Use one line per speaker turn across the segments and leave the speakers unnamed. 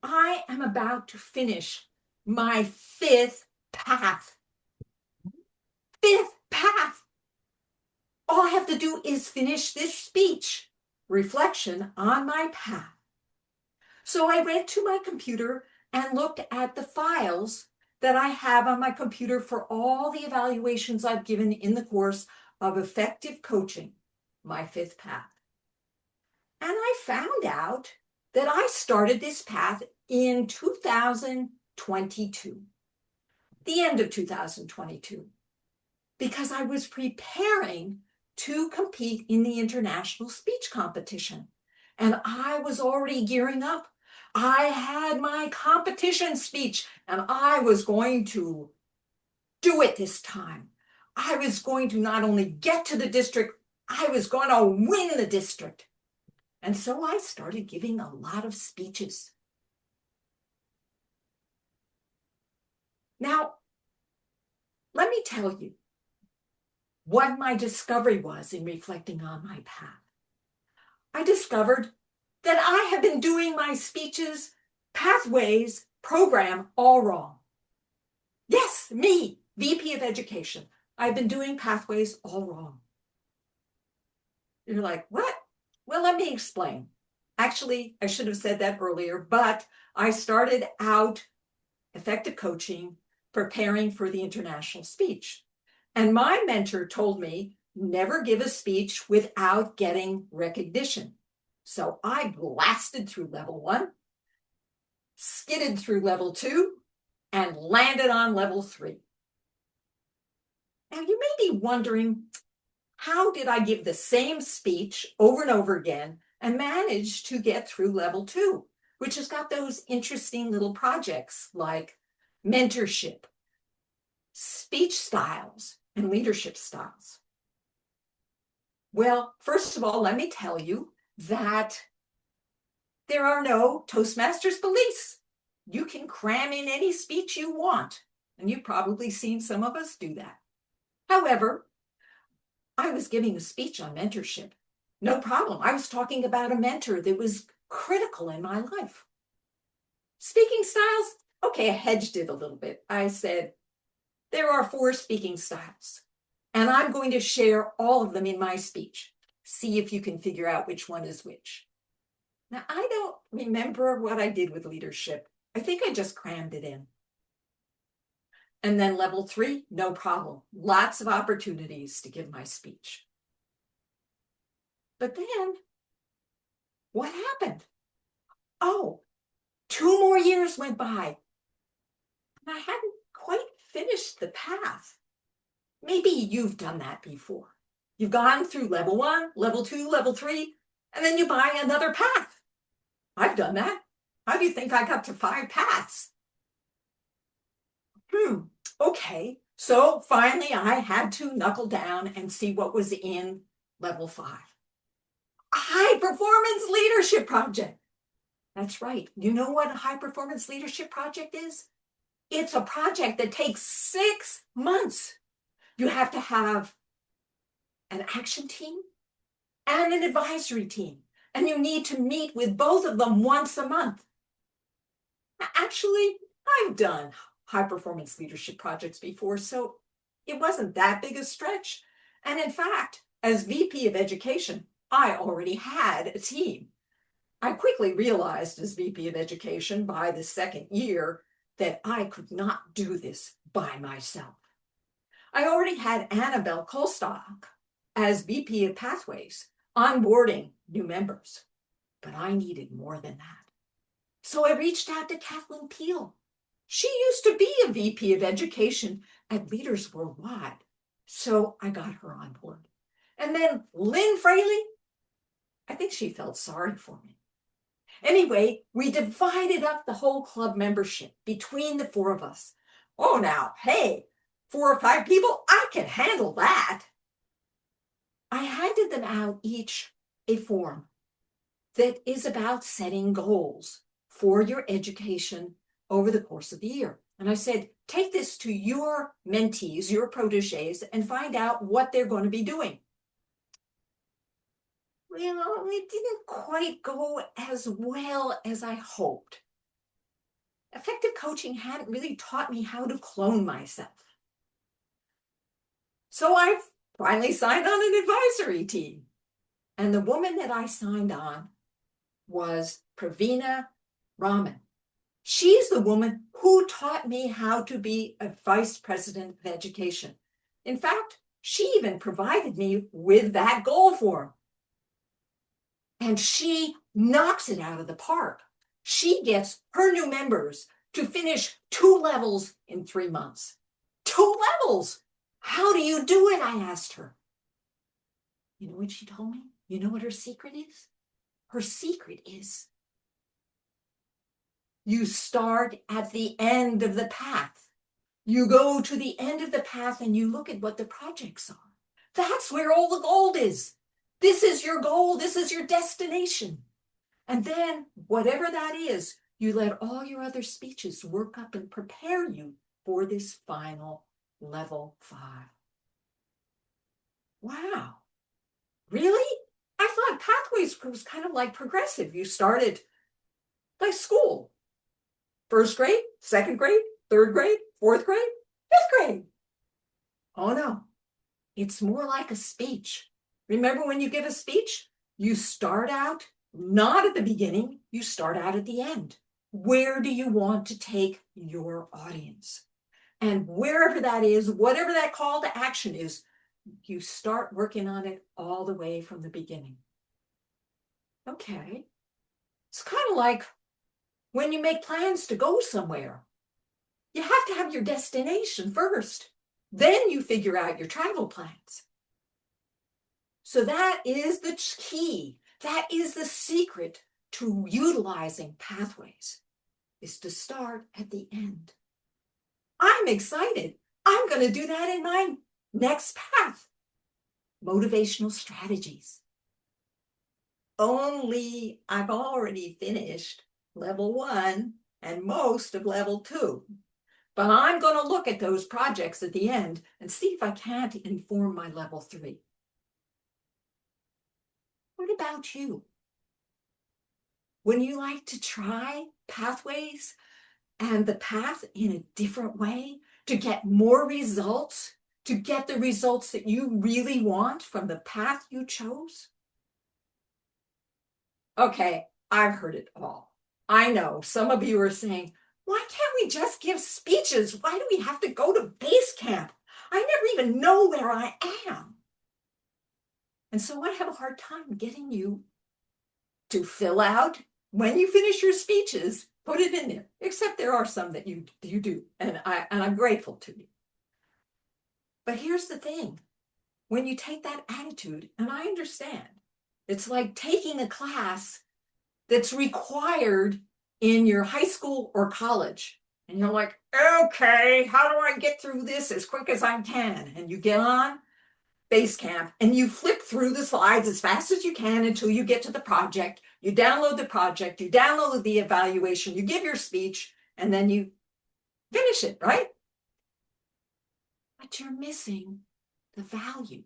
I am about to finish my fifth path. Fifth path. All I have to do is finish this speech, reflection on my path. So I went to my computer and looked at the files that I have on my computer for all the evaluations I've given in the course of effective coaching, my fifth path. And I found out that I started this path in 2022, the end of 2022, because I was preparing to compete in the international speech competition. And I was already gearing up. I had my competition speech and I was going to do it this time. I was going to not only get to the district, I was going to win the district. And so I started giving a lot of speeches. Now, let me tell you what my discovery was in reflecting on my path. I discovered that I have been doing my speeches, pathways program all wrong. Yes, me, VP of Education. I've been doing pathways all wrong. You're like, what? Well, let me explain. Actually, I should have said that earlier, but I started out effective coaching, preparing for the international speech. And my mentor told me, never give a speech without getting recognition. So I blasted through level 1, skidded through level 2, and landed on level 3. Now you may be wondering, how did I give the same speech over and over again and manage to get through level 2, which has got those interesting little projects like mentorship, speech styles, and leadership styles? Well, first of all, let me tell you that there are no Toastmasters beliefs. You can cram in any speech you want, and you've probably seen some of us do that. However, I was giving a speech on mentorship. No problem. I was talking about a mentor that was critical in my life. Speaking styles, okay, I hedged it a little bit. I said, there are 4 speaking styles, and I'm going to share all of them in my speech. See if you can figure out which one is which. Now, I don't remember what I did with leadership. I think I just crammed it in. And then level 3, no problem. Lots of opportunities to give my speech. But then, what happened? Oh, 2 more years went by, and I hadn't quite finished the path. Maybe you've done that before. You've gone through level 1, level 2, level 3, and then you buy another path. I've done that. How do you think I got to 5 paths? Okay, so finally I had to knuckle down and see what was in level 5. A high performance leadership project. That's right. You know what a high performance leadership project is? It's a project that takes 6 months. You have to have an action team and an advisory team, and you need to meet with both of them once a month. Actually, I've done high performance leadership projects before, so it wasn't that big a stretch. And in fact, as VP of Education, I already had a team. I quickly realized as VP of Education by the 2nd year that I could not do this by myself. I already had Annabelle Kolstock as VP of Pathways, onboarding new members, but I needed more than that. So I reached out to Kathleen Peel. She used to be a VP of Education at Leaders Worldwide, so I got her on board. And then Lynn Fraley, I think she felt sorry for me. Anyway, we divided up the whole club membership between the 4 of us. Oh, now, hey, 4 or 5 people, I can handle that. I handed them out each a form that is about setting goals for your education over the course of the year. And I said, take this to your mentees, your proteges, and find out what they're going to be doing. Well, it didn't quite go as well as I hoped. effective coaching hadn't really taught me how to clone myself. So I finally signed on an advisory team. And the woman that I signed on was Pravina Raman. She's the woman who taught me how to be a vice president of education. In fact, she even provided me with that goal form. And she knocks it out of the park. She gets her new members to finish 2 levels in 3 months. 2 levels! How do you do it? I asked her. You know what she told me? You know what her secret is? Her secret is you start at the end of the path. You go to the end of the path and you look at what the projects are. That's where all the gold is. This is your goal. This is your destination. And then whatever that is, you let all your other speeches work up and prepare you for this final level 5. Wow. Really? I thought Pathways was kind of like progressive. You started like school. 1st grade, 2nd grade, 3rd grade, 4th grade, 5th grade. Oh no, it's more like a speech. Remember when you give a speech, you start out not at the beginning, you start out at the end. Where do you want to take your audience? And wherever that is, whatever that call to action is, you start working on it all the way from the beginning. Okay. It's kind of like when you make plans to go somewhere. You have to have your destination first. Then you figure out your travel plans. So that is the key. That is the secret to utilizing Pathways, is to start at the end. I'm excited. I'm going to do that in my next path. Motivational strategies. Only I've already finished level 1 and most of level 2. But I'm going to look at those projects at the end and see if I can't inform my level 3. What about you? Wouldn't you like to try Pathways and the path in a different way to get more results, to get the results that you really want from the path you chose? Okay, I've heard it all. I know some of you are saying, why can't we just give speeches? Why do we have to go to base camp? I never even know where I am. And so I have a hard time getting you to fill out when you finish your speeches, put it in there, except there are some that you do, and I'm grateful to you. But here's the thing. When you take that attitude, and I understand, it's like taking a class that's required in your high school or college. And you're like, okay, how do I get through this as quick as I can? And you get on Basecamp and you flip through the slides as fast as you can until you get to the project. You download the project, you download the evaluation, you give your speech, and then you finish it, right? But you're missing the value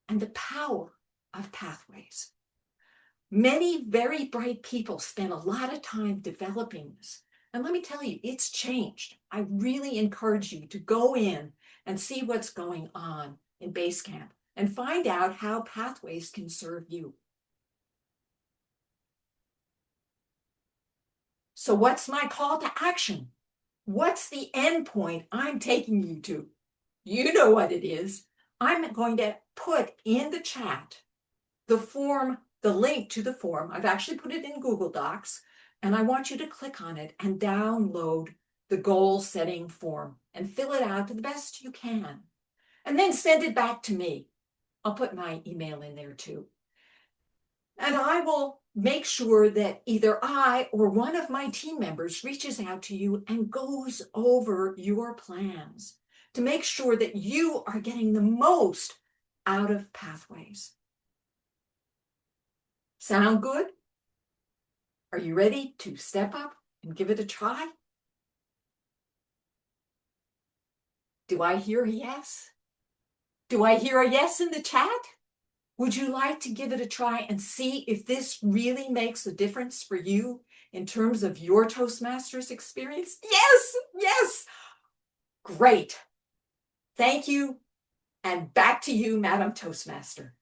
and the power of Pathways. Many very bright people spend a lot of time developing this. And let me tell you, it's changed. I really encourage you to go in and see what's going on in Basecamp and find out how Pathways can serve you. So what's my call to action? What's the end point I'm taking you to? You know what it is. I'm going to put in the chat the form, the link to the form. I've actually put it in Google Docs, and I want you to click on it and download the goal setting form and fill it out to the best you can. And then send it back to me. I'll put my email in there too. And I will make sure that either I or one of my team members reaches out to you and goes over your plans to make sure that you are getting the most out of Pathways. Sound good? Are you ready to step up and give it a try? Do I hear a yes? Do I hear a yes in the chat? Would you like to give it a try and see if this really makes a difference for you in terms of your Toastmasters experience? Yes, yes. Great. Thank you. And back to you, Madam Toastmaster.